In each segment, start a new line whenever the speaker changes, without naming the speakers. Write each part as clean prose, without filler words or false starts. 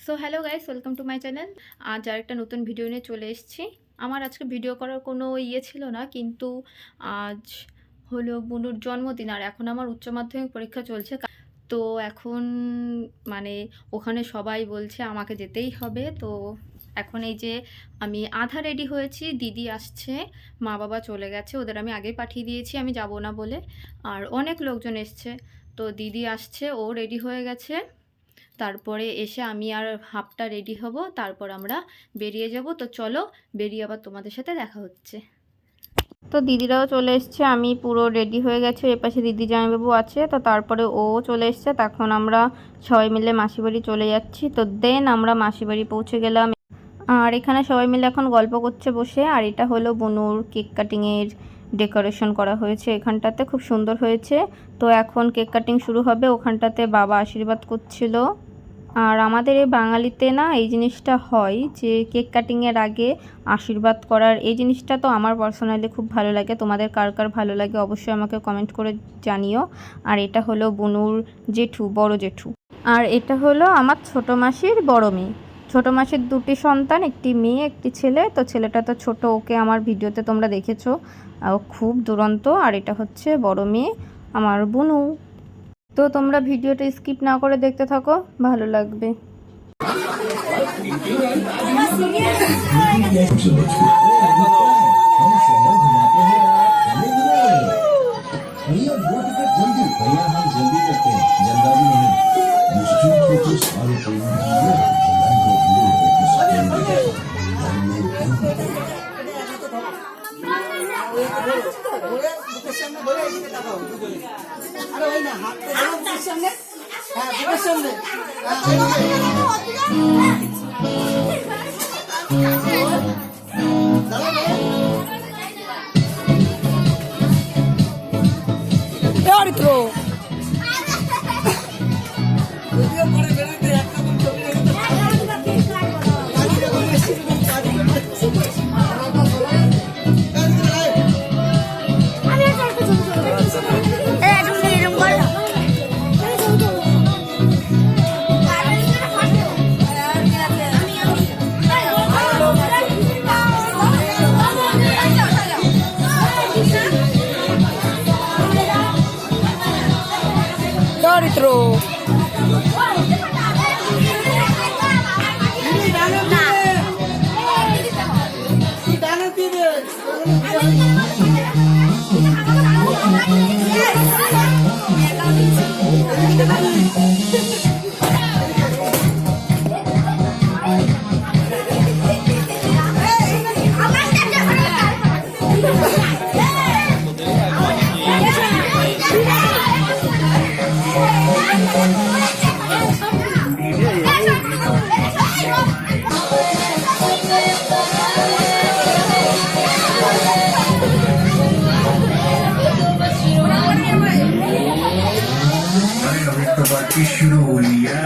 So hello guys, welcome to my channel. আজ আরেকটা নতুন ভিডিও নিয়ে চলে এসেছি। আমার আজকে ভিডিও করার কোনো ছিল না, কিন্তু আজ হলো বুনুর জন্মদিন, আর এখন আমার উচ্চ মাধ্যমিক পরীক্ষা চলছে। তো এখন মানে ওখানে সবাই বলছে আমাকে যেতেই হবে। তো এখন এই যে আমি আধা রেডি হয়েছি, দিদি আসছে, মা বাবা চলে গেছে, ওদের আমি আগেই পাঠিয়ে দিয়েছি আমি যাব না বলে। আর অনেক লোকজন এসছে, তো দিদি আসছে, ও রেডি হয়ে গেছে। তারপরে এসে আমি আর হাফটা রেডি হব, তারপর আমরা বেরিয়ে যাব। তো চলো, বেরিয়ে আবার তোমাদের সাথে দেখা হচ্ছে। তো দিদিরাও চলে এসছে, আমি পুরো রেডি হয়ে গেছি। এর পাশে দিদি জামাইবাবু আছে, তো তারপরে ও চলে এসছে। তখন আমরা সবাই মিলে মাসি বাড়ি চলে যাচ্ছি। তো দেন আমরা মাসি বাড়ি পৌঁছে গেলাম, আর এখানে সবাই মিলে এখন গল্প করছে বসে। আর এটা হলো বুনুর কেক কাটিংয়ের ডেকোরেশন করা হয়েছে, এখানটাতে খুব সুন্দর হয়েছে। তো এখন কেক কাটিং শুরু হবে, ওখানটাতে বাবা আশীর্বাদ করছিল। আর আমাদের এই বাঙালিতে না এই জিনিসটা হয় যে কেক কাটিংয়ের আগে আশীর্বাদ করার, এই জিনিসটা তো আমার পার্সোনালি খুব ভালো লাগে। তোমাদের কার কার ভালো লাগে অবশ্যই আমাকে কমেন্ট করে জানিও। আর এটা হলো বুনুর জেঠু, বড় জেঠু। আর এটা হলো আমার ছোটো মাসির বড় মেয়ে। ছোটো মাসির দুটি সন্তান, একটি মেয়ে একটি ছেলে। তো ছেলেটা তো ছোট, ওকে আমার ভিডিওতে তোমরা দেখেছো, ও খুব দুরন্ত। আর এটা হচ্ছে বড় মেয়ে আমার বুনু। তো তোমরা ভিডিওটা স্কিপ না করে দেখতে থাকো, ভালো লাগবে।
শুরু হইয়া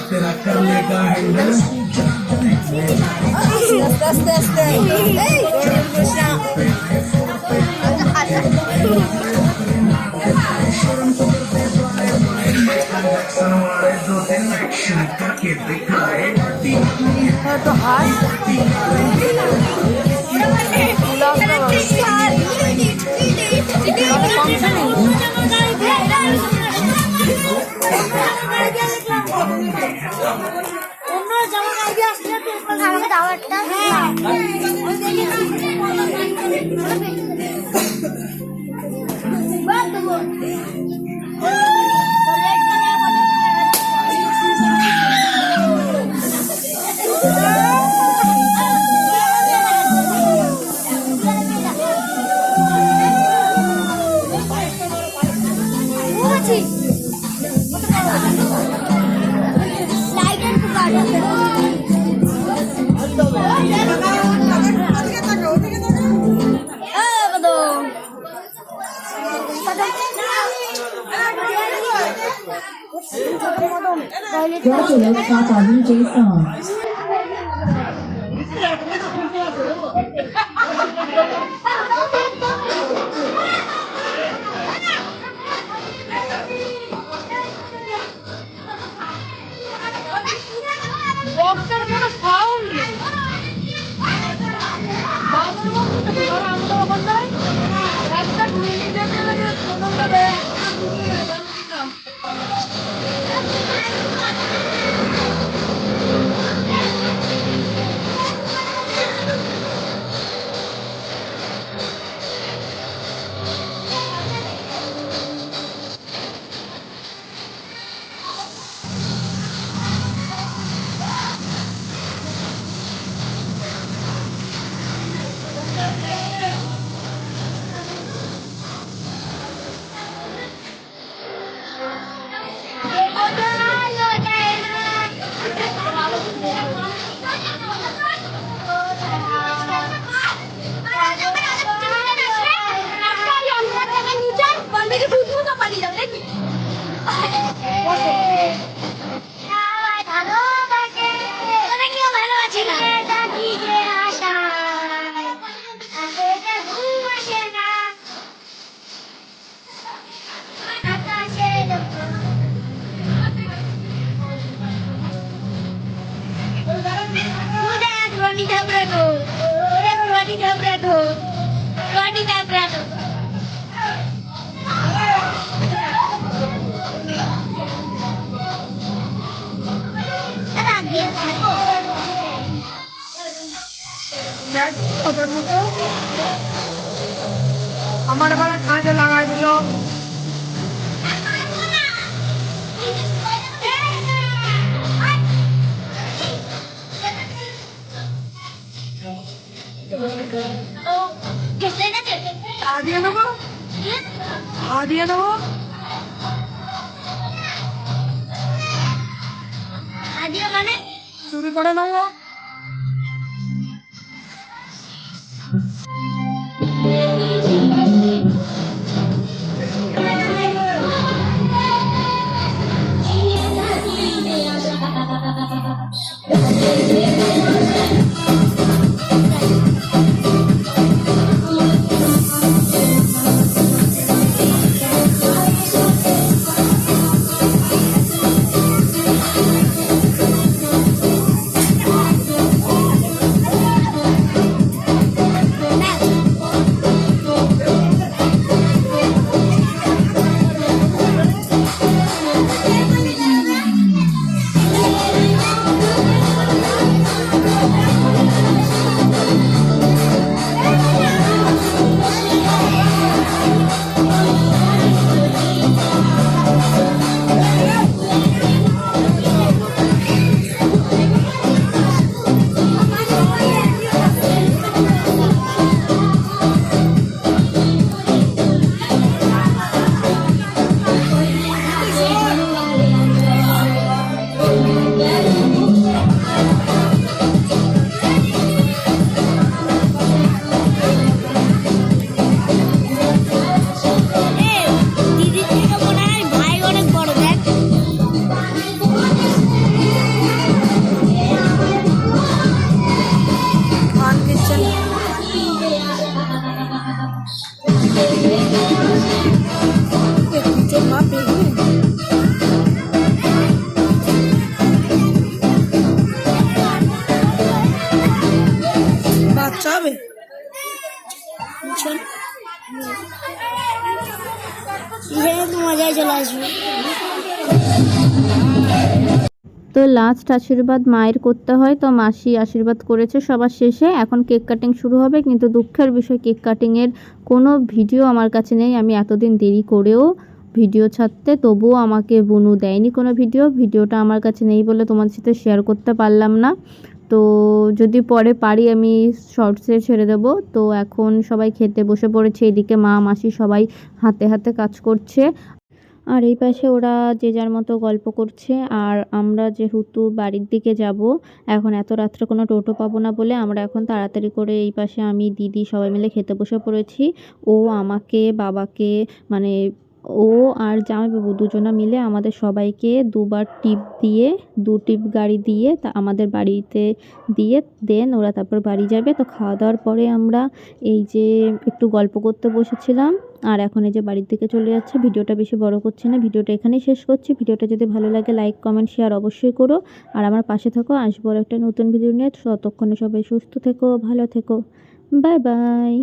तेरा कर लेगा हैंडल करके दिखाए तो
Graduate Tata DJ songs.
বক্সের কোনো সাউন্ড নেই বাবুর মতো ধরো আমরা ওখান নাই একটা টিভি দেখতে লাগে ছোটটা দেয় Roti Tabrado. Roti Tabrado. Roti Tabrado. আমার আবার কাজে লাগাই দিল দিয়ে দেবো দিয়ে দেবো মানে চুরি করে নেবো বাচ্চা হবে মজায় চলে আসবে
তো লাস্ট আশীর্বাদ মায়ের করতে হয়, তো মাসি আশীর্বাদ করেছে সবার শেষে। এখন কেক কাটিং শুরু হবে, কিন্তু দুঃখের বিষয় কেক কাটিংয়ের কোনো ভিডিও আমার কাছে নেই। আমি এতদিন দেরি করেও ভিডিও ছাড়তে, তবুও আমাকে বুনু দেয়নি কোনো ভিডিওটা আমার কাছে নেই বলে তোমাদের সাথে শেয়ার করতে পারলাম না। তো যদি পরে পারি আমি শর্টসে ছেড়ে দেবো। তো এখন সবাই খেতে বসে পড়েছে, এদিকে মা মাসি সবাই হাতে হাতে কাজ করছে, আর এই পাশে ওরা যে যার মতো গল্প করছে। আর আমরা যেহেতু বাড়ির দিকে যাব, এখন এত রাত্রে কোনো টোটো পাবো না বলে আমরা এখন তাড়াতাড়ি করে এই পাশে আমি দিদি সবাই মিলে খেতে বসে পড়েছি। ও আমাকে বাবাকে মানে ও আর জামাইবাবু দুজনা মিলে আমাদের সবাইকে 2 বার টিপ দিয়ে 2 টিপ গাড়ি দিয়ে তা আমাদের বাড়িতে দিয়ে দেন ওরা তারপর বাড়ি যাবে। তো খাওয়া দাওয়ার পরে আমরা এই যে একটু গল্প করতে বসেছিলাম আর এখন এই যে বাড়ির দিকে চলে যাচ্ছে। ভিডিওটা বেশি বড় করছি না, ভিডিওটা এখানেই শেষ করছি। ভিডিওটা যদি ভালো লাগে লাইক কমেন্ট শেয়ার অবশ্যই করো আর আমার পাশে থাকো। আসবো আর একটা নতুন ভিডিও নিয়ে। ততক্ষণে সবাই সুস্থ থেকো, ভালো থেকো। Bye bye.